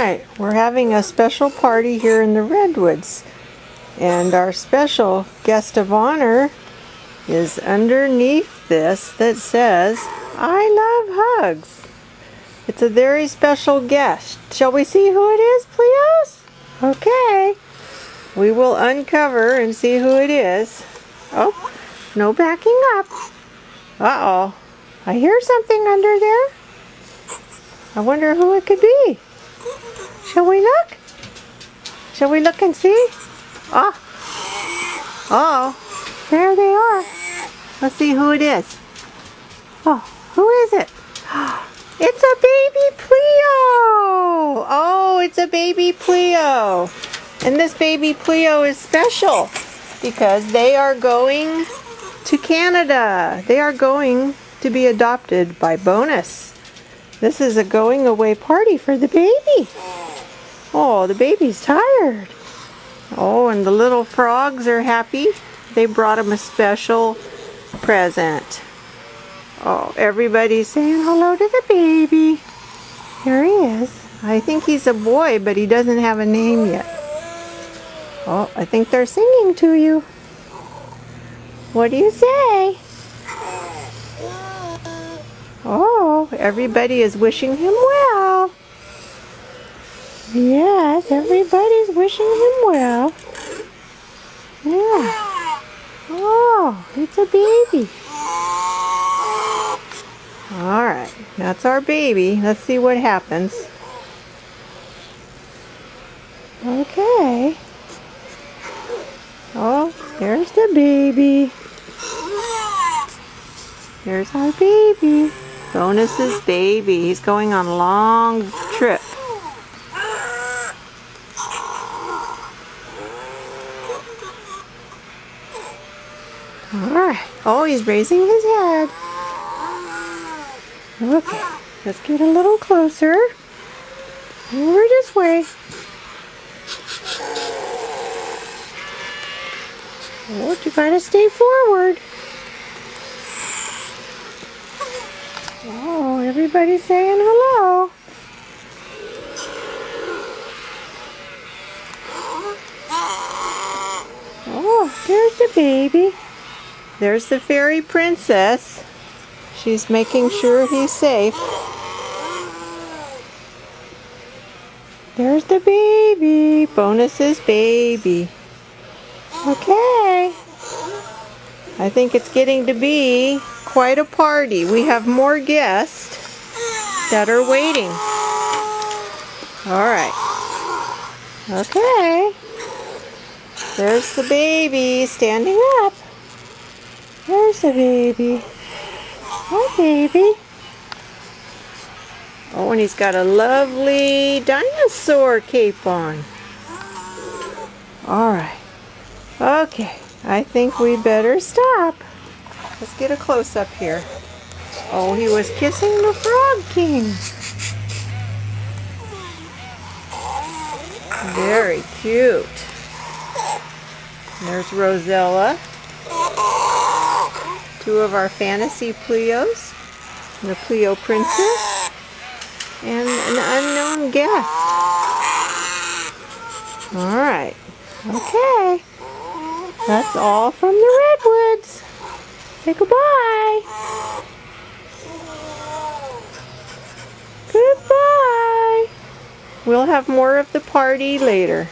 Alright, we're having a special party here in the Redwoods. And our special guest of honor is underneath this that says, "I love hugs." It's a very special guest. Shall we see who it is, Pleos? Okay. We will uncover and see who it is. Oh, no backing up. Uh-oh. I hear something under there. I wonder who it could be. Shall we look? Shall we look and see? Oh. Uh-oh. There they are. Let's see who it is. Oh, who is it? It's a baby Pleo! Oh, it's a baby Pleo. And this baby Pleo is special because they are going to Canada. They are going to be adopted by Bonus. This is a going away party for the baby. Oh, the baby's tired. Oh, and the little frogs are happy. They brought him a special present. Oh, everybody's saying hello to the baby. Here he is. I think he's a boy, but he doesn't have a name yet. Oh, I think they're singing to you. What do you say? Oh, everybody is wishing him well. Yes, everybody's wishing him well. Yeah. Oh, it's a baby. Alright, that's our baby. Let's see what happens. Okay. Oh, there's the baby. There's our baby. Bonus's baby. He's going on a long trip. Alright. Oh, he's raising his head. Okay. Let's get a little closer. Over this way. Oh, you gotta stay forward. Oh, everybody's saying hello. Oh, there's the baby. There's the fairy princess. She's making sure he's safe. There's the baby. Bonus's baby. Okay. I think it's getting to be quite a party. We have more guests that are waiting. Alright. Okay. There's the baby standing up. There's the baby. Hi, baby. Oh, and he's got a lovely dinosaur cape on. Alright. Okay. I think we better stop. Let's get a close-up here. Oh, he was kissing the Frog King. Very cute. There's Rosella. Two of our fantasy Pleos. The Pleo Princess. And an unknown guest. Alright. Okay. That's all from the Redwoods. Say goodbye. Goodbye. We'll have more of the party later.